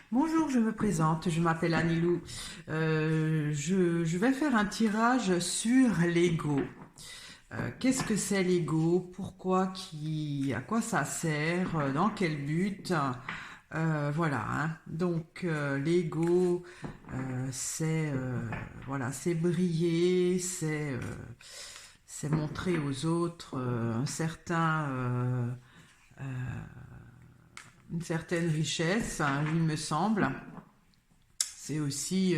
Bonjour, je me présente, je m'appelle Anilou. Je vais faire un tirage sur l'ego. Qu'est-ce que c'est l'ego? Pourquoi? À quoi ça sert? Dans quel but? Voilà, hein. Donc l'ego, voilà, c'est briller, c'est montrer aux autres une certaine richesse, hein, il me semble. C'est aussi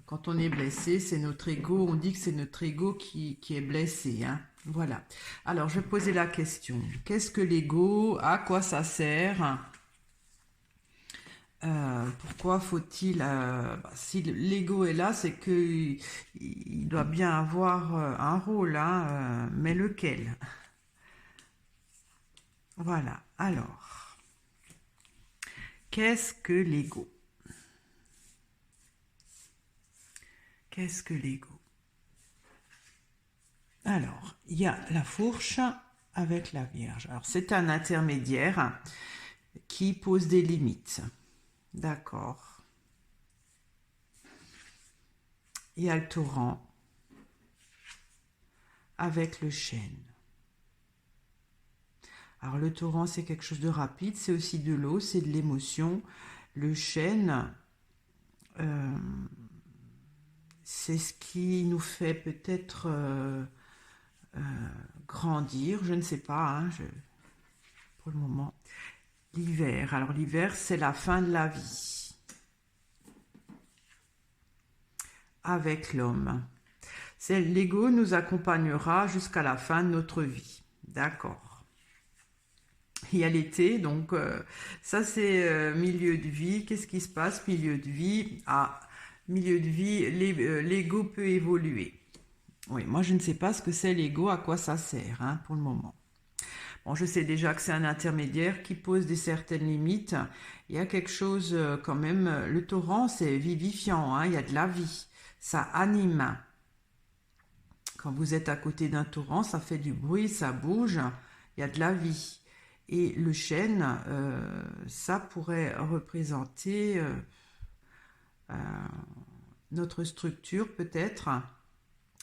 quand on est blessé, c'est notre ego, on dit que c'est notre ego qui est blessé, hein. Voilà. Alors, je vais poser la question. Qu'est-ce que l'ego? À quoi ça sert? Pourquoi faut-il... si l'ego est là, c'est qu'il doit bien avoir un rôle, hein, mais lequel? Voilà. Alors, qu'est-ce que l'ego? Qu'est-ce que l'ego? Alors, il y a la fourche avec la Vierge. Alors, c'est un intermédiaire qui pose des limites. D'accord. Il y a le torrent avec le chêne. Alors, le torrent, c'est quelque chose de rapide, c'est aussi de l'eau, c'est de l'émotion. Le chêne, euh, c'est ce qui nous fait peut-être grandir, je ne sais pas, hein, pour le moment. L'hiver. Alors l'hiver, c'est la fin de la vie avec l'homme. C'est l'ego nous accompagnera jusqu'à la fin de notre vie. D'accord. Il y a l'été, donc ça c'est milieu de vie. Qu'est-ce qui se passe milieu de vie? Ah, milieu de vie, l'ego peut évoluer. Oui, moi je ne sais pas ce que c'est l'ego, à quoi ça sert, hein, pour le moment. Bon, je sais déjà que c'est un intermédiaire qui pose des certaines limites. Il y a quelque chose quand même, le torrent c'est vivifiant, hein, il y a de la vie, ça anime. Quand vous êtes à côté d'un torrent, ça fait du bruit, ça bouge, il y a de la vie. Et le chêne, ça pourrait représenter notre structure peut-être.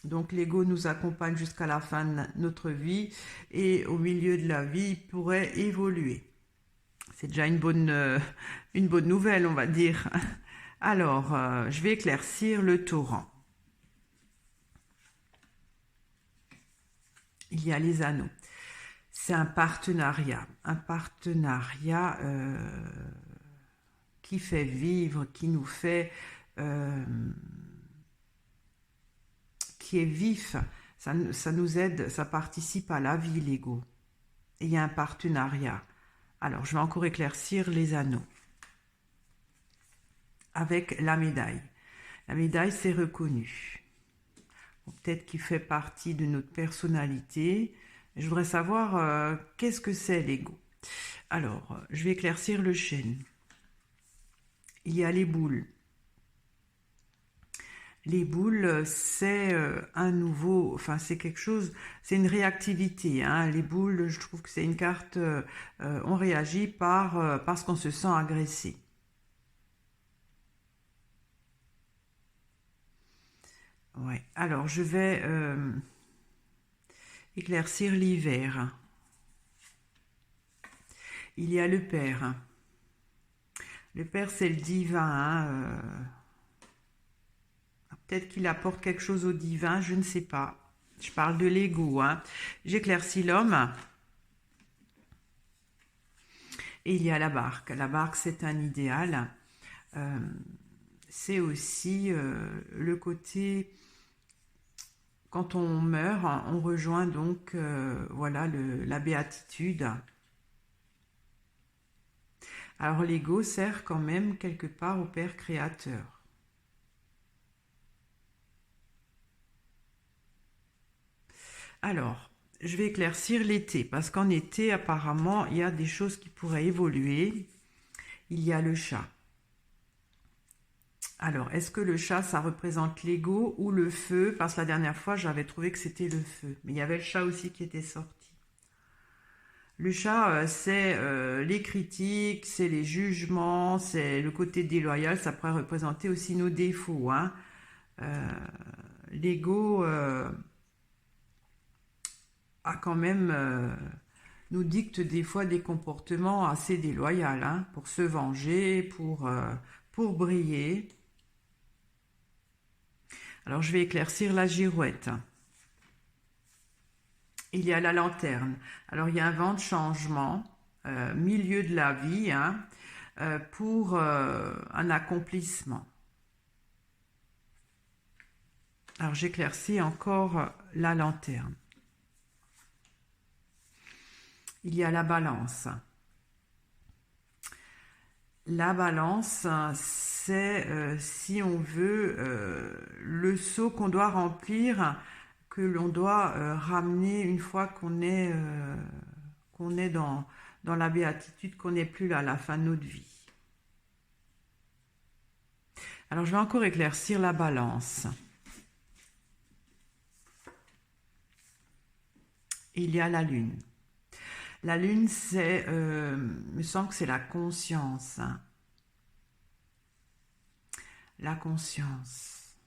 Donc l'ego nous accompagne jusqu'à la fin de notre vie et au milieu de la vie, il pourrait évoluer. C'est déjà une bonne nouvelle, on va dire. Alors, je vais éclaircir le torrent. Il y a les anneaux. C'est un partenariat qui fait vivre, qui nous fait, qui est vif. Ça nous aide, ça participe à la vie, l'ego. Et il y a un partenariat. Alors, je vais encore éclaircir les anneaux avec la médaille. La médaille, c'est reconnu. Bon, peut-être qu'il fait partie de notre personnalité. Je voudrais savoir qu'est-ce que c'est l'ego. Alors, je vais éclaircir le chêne. Il y a les boules. Les boules, c'est un nouveau, enfin c'est quelque chose, c'est une réactivité, hein. Les boules, je trouve que c'est une carte, on réagit parce qu'on se sent agressé. Ouais. Alors je vais éclaircir l'hiver. Il y a le père. Le père, c'est le divin, hein, peut-être qu'il apporte quelque chose au divin, je ne sais pas. Je parle de l'ego, hein. J'éclaircis l'homme. Et il y a la barque. La barque, c'est un idéal. Euh, c'est aussi le côté, quand on meurt, on rejoint donc voilà la béatitude. Alors l'ego sert quand même quelque part au Père Créateur. Alors, je vais éclaircir l'été, parce qu'en été, apparemment, il y a des choses qui pourraient évoluer. Il y a le chat. Alors, est-ce que le chat, ça représente l'ego ou le feu? Parce que la dernière fois, j'avais trouvé que c'était le feu. Mais il y avait le chat aussi qui était sorti. Le chat, c'est les critiques, c'est les jugements, c'est le côté déloyal, ça pourrait représenter aussi nos défauts, hein. Euh, L'ego a quand même nous dicte des fois des comportements assez déloyaux, hein, pour se venger, pour briller. Alors je vais éclaircir la girouette. Il y a la lanterne. Alors il y a un vent de changement, milieu de la vie, hein, pour un accomplissement. Alors j'éclaircis encore la lanterne. Il y a la balance. La balance, c'est, si on veut, le seau qu'on doit remplir, que l'on doit ramener une fois qu'on est dans la béatitude, qu'on n'est plus là à la fin de notre vie. Alors je vais encore éclaircir la balance. Il y a la lune. La lune, c'est, me semble que c'est la conscience. La conscience.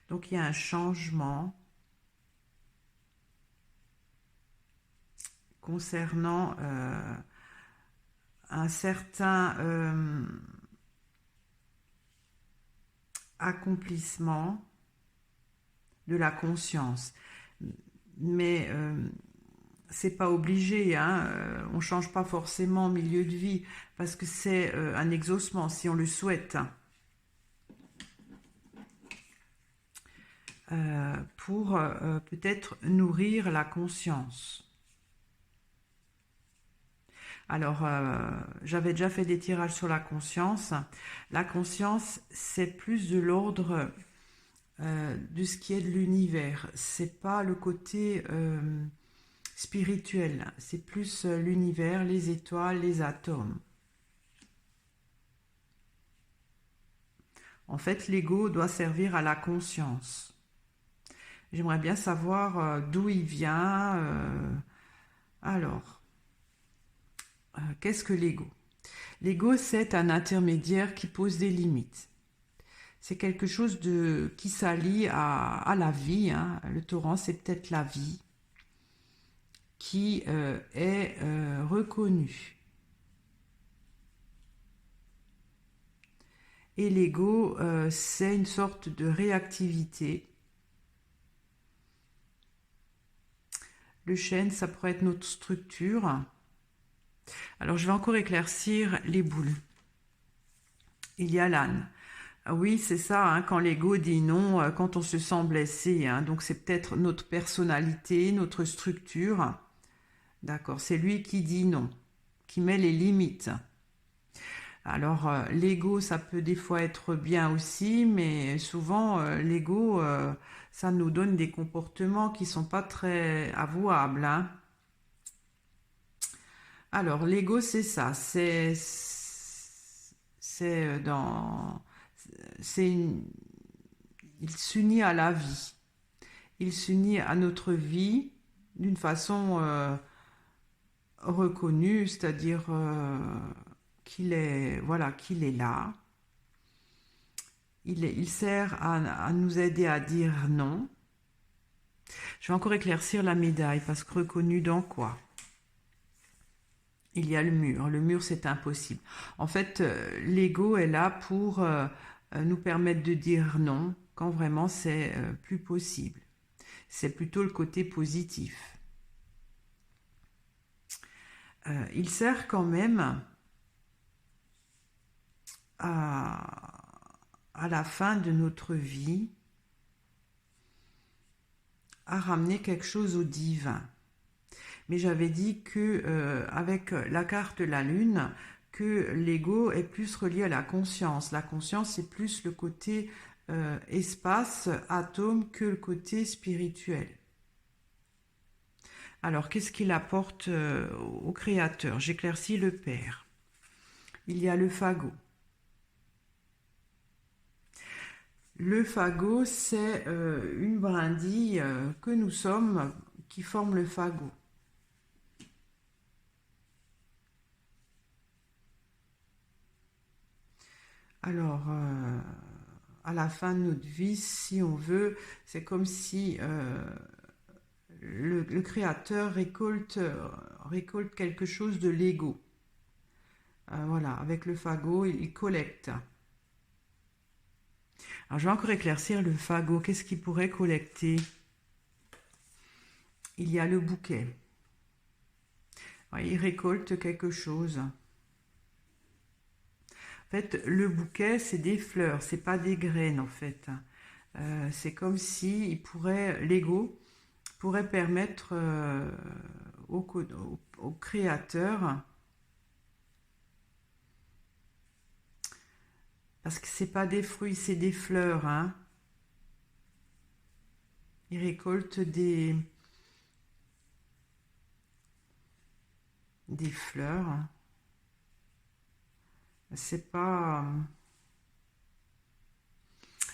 Donc il y a un changement concernant un certain accomplissement de la conscience. Mais c'est pas obligé, hein, on change pas forcément au milieu de vie, parce que c'est un exaucement si on le souhaite. Pour peut-être nourrir la conscience. Alors, j'avais déjà fait des tirages sur la conscience. La conscience, c'est plus de l'ordre de ce qui est de l'univers. C'est pas le côté spirituel. C'est plus l'univers, les étoiles, les atomes. En fait, l'ego doit servir à la conscience. J'aimerais bien savoir d'où il vient. Alors, qu'est-ce que l'ego? L'ego, c'est un intermédiaire qui pose des limites. C'est quelque chose qui s'allie à la vie, hein. Le torrent, c'est peut-être la vie qui est reconnue. Et l'ego, c'est une sorte de réactivité. Le chêne, ça pourrait être notre structure. Alors, je vais encore éclaircir les boules. Il y a l'âne. Ah oui, c'est ça, hein, quand l'ego dit non, quand on se sent blessé, hein, donc c'est peut-être notre personnalité, notre structure. D'accord, c'est lui qui dit non, qui met les limites. Alors, l'ego, ça peut des fois être bien aussi, mais souvent, l'ego, ça nous donne des comportements qui sont pas très avouables, hein. Alors, l'ego, c'est ça, c'est dans, c'est il s'unit à la vie, il s'unit à notre vie d'une façon reconnue, c'est-à-dire qu'il est, voilà, qu'il est là. Il sert à nous aider à dire non. Je vais encore éclaircir la médaille, parce que reconnu dans quoi? Il y a le mur. Le mur, c'est impossible. En fait, l'ego est là pour nous permettre de dire non quand vraiment c'est plus possible. C'est plutôt le côté positif. Il sert quand même à la fin de notre vie à ramener quelque chose au divin. Mais j'avais dit que avec la carte de la lune, que l'ego est plus relié à la conscience. La conscience, c'est plus le côté espace, atome, que le côté spirituel. Alors, qu'est-ce qu'il apporte au Créateur? J'éclaircis le Père. Il y a le fagot. Le fagot, c'est une brindille que nous sommes qui forme le fagot. Alors, à la fin de notre vie, si on veut, c'est comme si le créateur récolte quelque chose de l'ego. Voilà, avec le fagot, il collecte. Alors, je vais encore éclaircir le fagot. Qu'est-ce qu'il pourrait collecter? Il y a le bouquet. Ouais, il récolte quelque chose. En fait, le bouquet, c'est des fleurs, c'est pas des graines, en fait. C'est comme si l'ego pourrait permettre au créateur, parce que c'est pas des fruits, c'est des fleurs, hein. Il récolte des fleurs. C'est pas.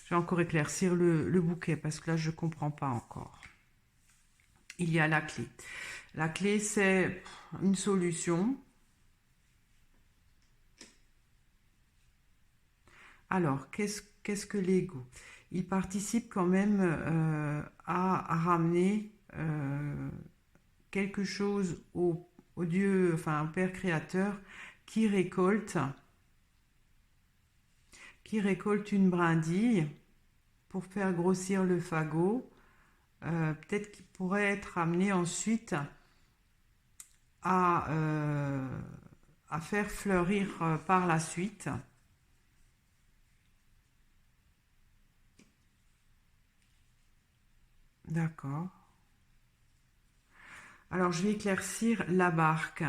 Je vais encore éclaircir le bouquet parce que là je comprends pas encore. Il y a la clé. La clé, c'est une solution. Alors, qu'est-ce que l'ego? Il participe quand même à ramener quelque chose au Dieu, enfin au Père Créateur, qui récolte, qui récolte une brindille pour faire grossir le fagot. Peut-être qu'il pourrait être amené ensuite à, euh, à faire fleurir par la suite. D'accord. Alors je vais éclaircir la barque.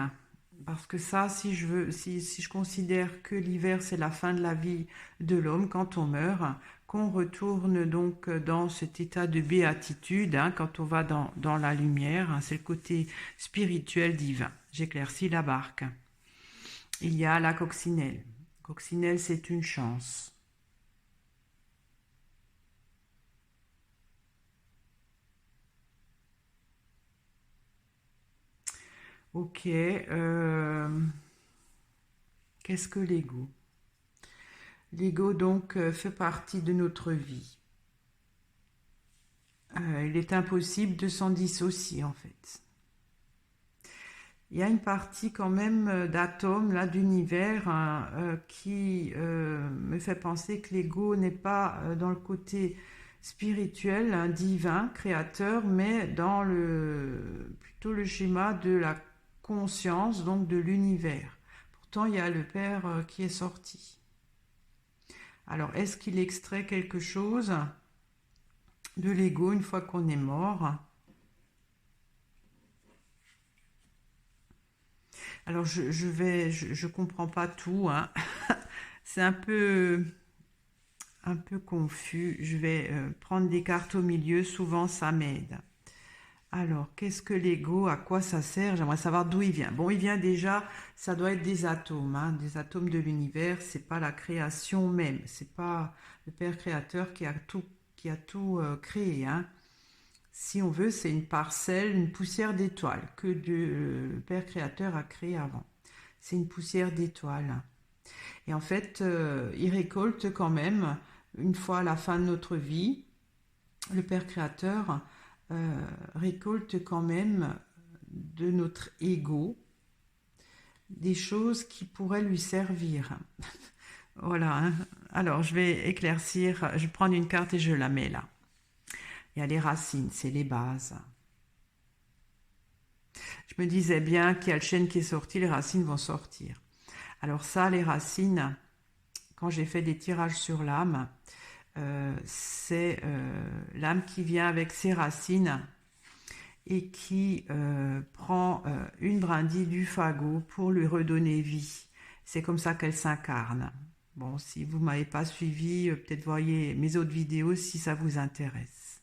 Parce que ça, si je considère que l'hiver c'est la fin de la vie de l'homme quand on meurt, qu'on retourne donc dans cet état de béatitude, hein, quand on va dans la lumière, hein, c'est le côté spirituel divin. J'éclaircis la barque. Il y a la coccinelle. Coccinelle, c'est une chance. Ok. Qu'est-ce que l'ego? L'ego donc fait partie de notre vie. Il est impossible de s'en dissocier en fait. Il y a une partie quand même d'atomes là d'univers hein, qui me fait penser que l'ego n'est pas dans le côté spirituel, hein, divin, créateur, mais dans plutôt le schéma de la conscience, donc de l'univers. Pourtant, il y a le Père qui est sorti. Alors, est-ce qu'il extrait quelque chose de l'ego une fois qu'on est mort? Alors, je comprends pas tout, hein. C'est un peu confus. Je vais prendre des cartes au milieu, souvent ça m'aide. Alors, qu'est-ce que l'ego? À quoi ça sert? J'aimerais savoir d'où il vient. Bon, il vient déjà, ça doit être des atomes, hein, des atomes de l'univers. C'est pas la création même. C'est pas le Père créateur qui a tout créé, hein. Si on veut, c'est une parcelle, une poussière d'étoiles le Père créateur a créé avant. C'est une poussière d'étoiles. Et en fait, il récolte quand même, une fois à la fin de notre vie, le Père Créateur récolte quand même de notre ego des choses qui pourraient lui servir. Voilà, hein. Alors, je vais éclaircir, je vais prendre une carte et je la mets là. Il y a les racines, c'est les bases. Je me disais bien qu'il y a le chêne qui est sorti, les racines vont sortir. Alors ça, les racines, quand j'ai fait des tirages sur l'âme, c'est l'âme qui vient avec ses racines et qui prend une brindille du fagot pour lui redonner vie. C'est comme ça qu'elle s'incarne. Bon, si vous ne m'avez pas suivi, peut-être voyez mes autres vidéos si ça vous intéresse.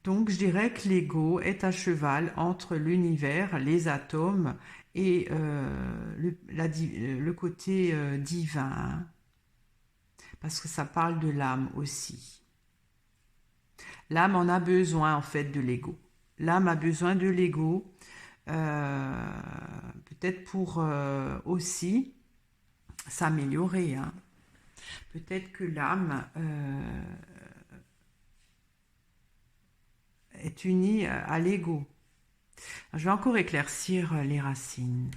Donc je dirais que l'ego est à cheval entre l'univers, les atomes et le côté divin, hein, parce que ça parle de l'âme aussi. L'âme en a besoin en fait de l'ego. L'âme a besoin de l'ego, peut-être pour aussi s'améliorer, hein. Peut-être que l'âme est unie à l'ego. Je vais encore éclaircir les racines.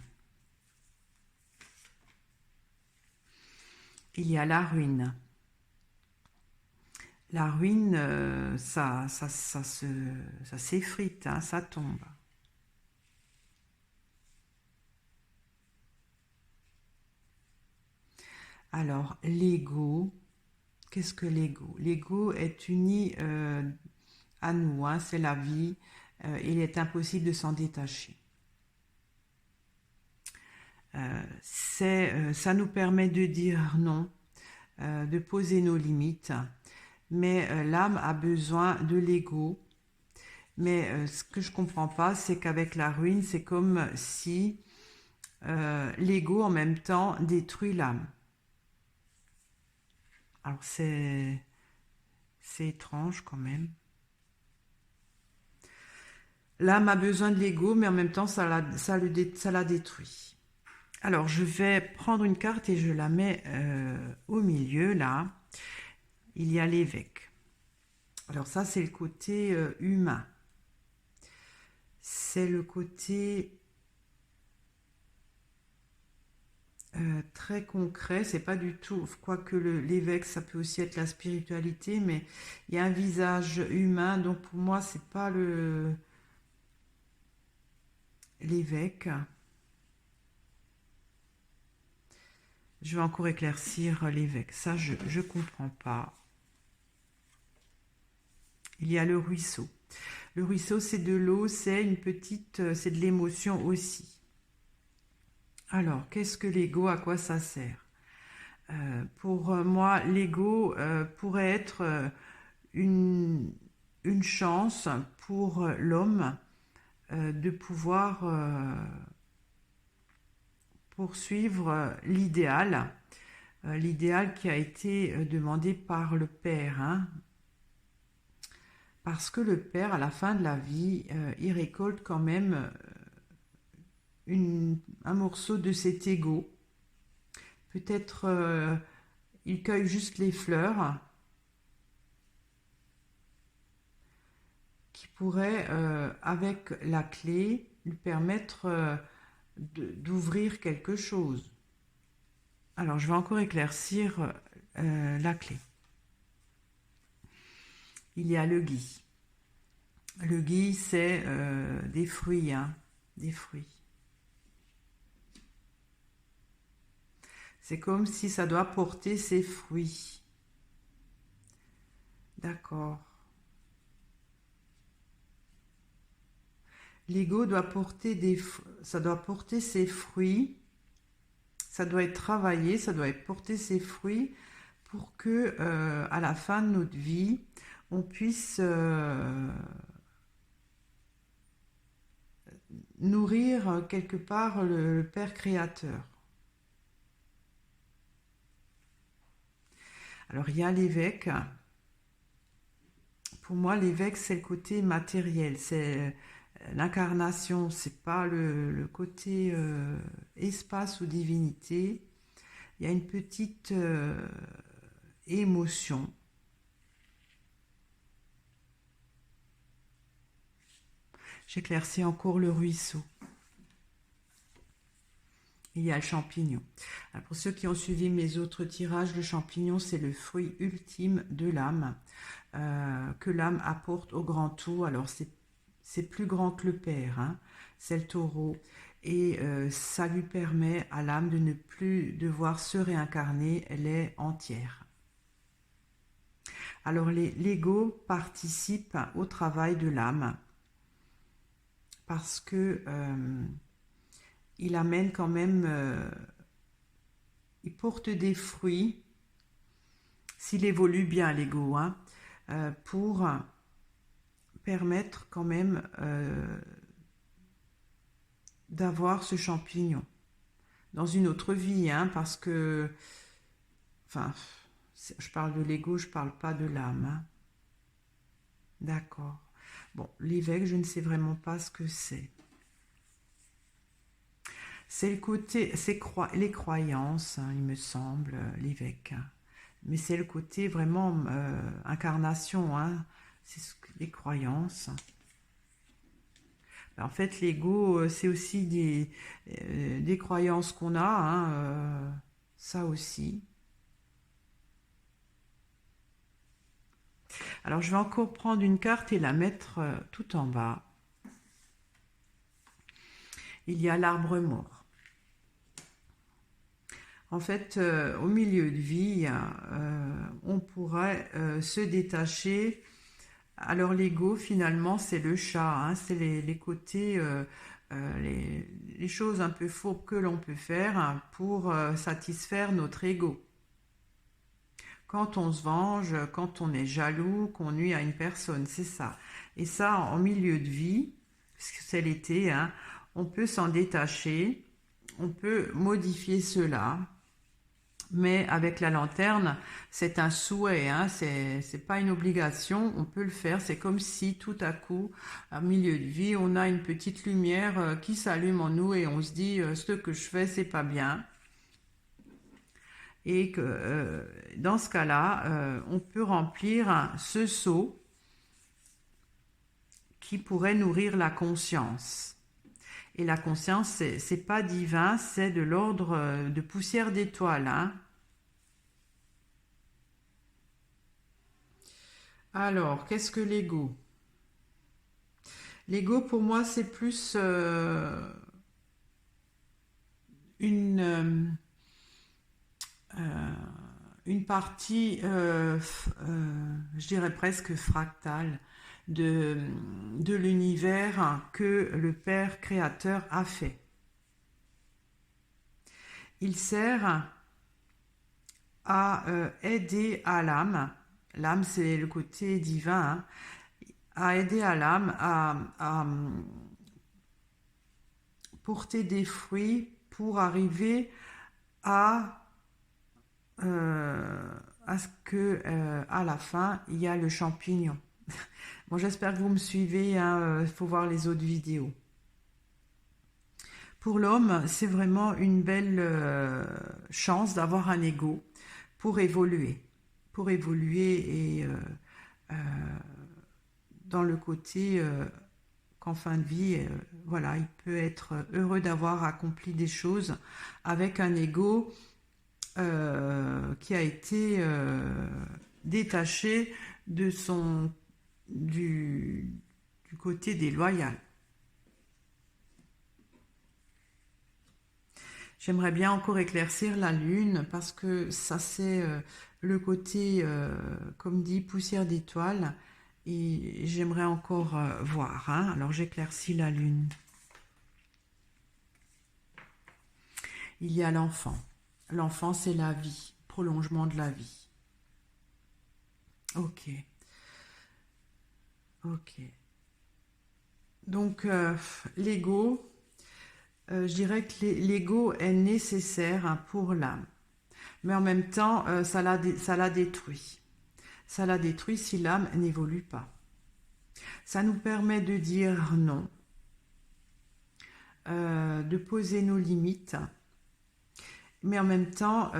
Il y a la ruine. La ruine, ça s'effrite, hein, ça tombe. Alors, l'ego, qu'est-ce que l'ego? L'ego est uni à nous, hein, c'est la vie. Il est impossible de s'en détacher. Ça nous permet de dire non, de poser nos limites, mais l'âme a besoin de l'ego. Mais ce que je comprends pas, c'est qu'avec la ruine, c'est comme si l'ego en même temps détruit l'âme. Alors c'est étrange quand même. L'âme a besoin de l'ego, mais en même temps, ça la détruit. Alors, je vais prendre une carte et je la mets au milieu, là. Il y a l'évêque. Alors ça, c'est le côté humain. C'est le côté très concret. C'est pas du tout, quoique l'évêque, ça peut aussi être la spiritualité, mais il y a un visage humain. Donc pour moi, c'est pas l'évêque. Je vais encore éclaircir l'évêque. Ça, je ne comprends pas. Il y a le ruisseau. Le ruisseau, c'est de l'eau, c'est une petite, c'est de l'émotion aussi. Alors, qu'est-ce que l'ego? À quoi ça sert? Pour moi, l'ego pourrait être une chance pour l'homme de pouvoir poursuivre l'idéal qui a été demandé par le Père, hein. Parce que le Père, à la fin de la vie, il récolte quand même un morceau de cet ego. Peut-être il cueille juste les fleurs qui pourraient, avec la clé, lui permettre d'ouvrir quelque chose. Alors, je vais encore éclaircir la clé. Il y a le gui. Le gui, c'est des fruits, hein, des fruits. C'est comme si ça doit porter ses fruits. D'accord. L'ego doit porter ça doit porter ses fruits. Ça doit être travaillé, ça doit être porter ses fruits pour que, à la fin de notre vie, on puisse nourrir quelque part le Père Créateur. Alors il y a l'évêque. Pour moi, l'évêque, c'est le côté matériel, c'est l'incarnation, c'est pas le côté espace ou divinité. Il y a une petite émotion. J'éclaircis encore le ruisseau. Il y a le champignon. Alors pour ceux qui ont suivi mes autres tirages, le champignon, c'est le fruit ultime de l'âme, que l'âme apporte au grand tout. Alors c'est plus grand que le Père, hein, c'est le taureau. Et ça lui permet à l'âme de ne plus devoir se réincarner, elle est entière. Alors l'ego participe au travail de l'âme parce que il amène quand même, il porte des fruits, s'il évolue bien l'ego, hein, pour permettre quand même d'avoir ce champignon dans une autre vie, hein, parce que, enfin, je parle de l'ego, je parle pas de l'âme, hein. D'accord. Bon, l'évêque, je ne sais vraiment pas ce que c'est. C'est le côté, c'est les croyances, hein, il me semble, l'évêque. mais c'est le côté vraiment incarnation, hein. C'est les croyances. En fait, l'ego, c'est aussi des croyances qu'on a, hein, ça aussi. Alors, je vais encore prendre une carte et la mettre tout en bas. Il y a l'arbre mort. En fait, au milieu de vie, on pourrait se détacher. Alors l'ego, finalement, c'est le chat, hein, c'est les côtés, les choses un peu fourbes que l'on peut faire, hein, pour satisfaire notre ego. Quand on se venge, quand on est jaloux, qu'on nuit à une personne, c'est ça. Et ça, en milieu de vie, parce que c'est l'été, hein, on peut s'en détacher, on peut modifier cela, mais avec la lanterne, c'est un souhait, hein, c'est pas une obligation, on peut le faire. C'est comme si tout à coup, à milieu de vie, on a une petite lumière qui s'allume en nous et on se dit ce que je fais, c'est pas bien. Et que dans ce cas-là, on peut remplir ce seau qui pourrait nourrir la conscience. Et la conscience, c'est pas divin, c'est de l'ordre de poussière d'étoiles, hein. Alors, qu'est-ce que l'ego? L'ego, pour moi, c'est plus une, une partie, je dirais presque fractale, de, de l'univers que le Père créateur a fait. Il sert à aider à l'âme. L'âme, c'est le côté divin, hein, à aider à l'âme à porter des fruits pour arriver à, à ce que à la fin il y a le champignon. Bon, j'espère que vous me suivez, hein, il faut voir les autres vidéos. Pour l'homme, c'est vraiment une belle chance d'avoir un ego pour évoluer. Pour évoluer et dans le côté qu'en fin de vie, voilà, il peut être heureux d'avoir accompli des choses avec un ego qui a été détaché de du côté déloyal. J'aimerais bien encore éclaircir la lune parce que ça c'est le côté, comme dit, poussière d'étoiles et j'aimerais encore voir, hein. Alors j'éclaircis la lune. Il y a l'enfant. L'enfant c'est la vie, prolongement de la vie. Ok, ok. Donc l'ego, je dirais que l'ego est nécessaire, hein, pour l'âme. Mais en même temps, ça la détruit. Ça la détruit si l'âme n'évolue pas. Ça nous permet de dire non, de poser nos limites, mais en même temps,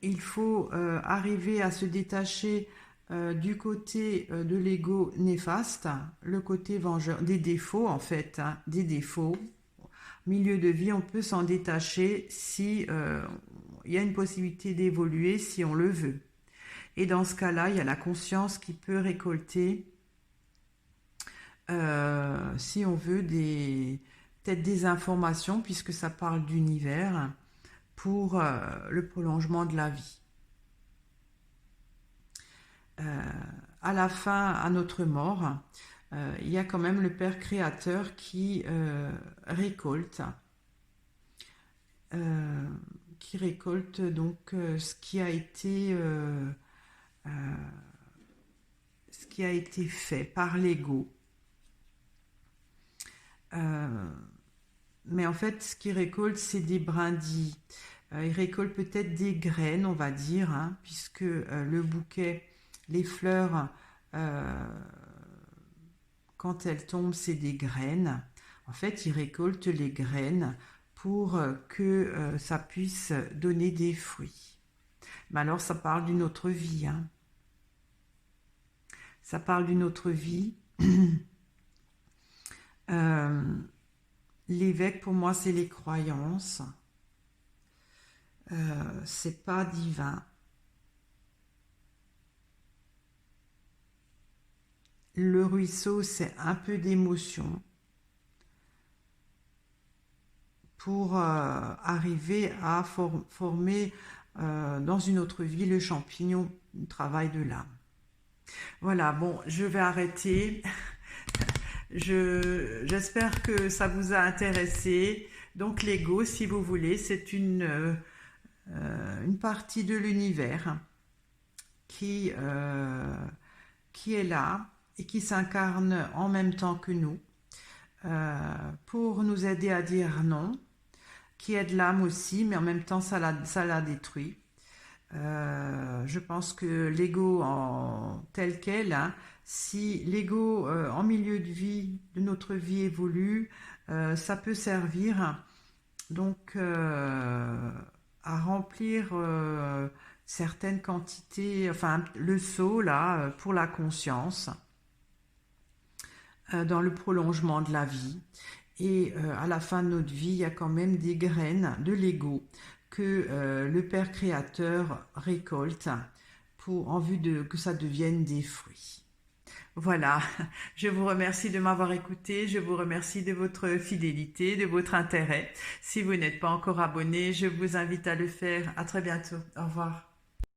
il faut arriver à se détacher du côté de l'ego néfaste, le côté vengeur, des défauts en fait, hein, des défauts. Milieu de vie, on peut s'en détacher si il y a une possibilité d'évoluer, si on le veut. Et dans ce cas-là, il y a la conscience qui peut récolter, si on veut, peut-être des informations, puisque ça parle d'univers, pour le prolongement de la vie. À la fin, à notre mort, il y a quand même le Père créateur qui récolte donc euh, ce qui a été fait par l'ego. Mais en fait, ce qu'il récolte, c'est des brindilles. Il récolte peut-être des graines, on va dire, hein, puisque le bouquet, les fleurs, euh, quand elles tombent, c'est des graines. En fait, il récolte les graines pour que ça puisse donner des fruits. Mais alors ça parle d'une autre vie, hein. Ça parle d'une autre vie. L'évêque, pour moi, c'est les croyances. C'est pas divin. Le ruisseau, c'est un peu d'émotion pour arriver à former dans une autre vie le champignon du travail de l'âme. Voilà, bon, je vais arrêter. J'espère que ça vous a intéressé. Donc l'ego, si vous voulez, c'est une partie de l'univers qui est là et qui s'incarne en même temps que nous pour nous aider à dire non, qui aide l'âme aussi, mais en même temps ça la détruit. Je pense que l'ego tel quel, hein, si l'ego en milieu de vie, de notre vie évolue, ça peut servir donc à remplir certaines quantités, enfin le seau là pour la conscience dans le prolongement de la vie. Et à la fin de notre vie, il y a quand même des graines de l'ego que le Père Créateur récolte en vue que ça devienne des fruits. Voilà, je vous remercie de m'avoir écouté, je vous remercie de votre fidélité, de votre intérêt. Si vous n'êtes pas encore abonné, je vous invite à le faire. À très bientôt. Au revoir.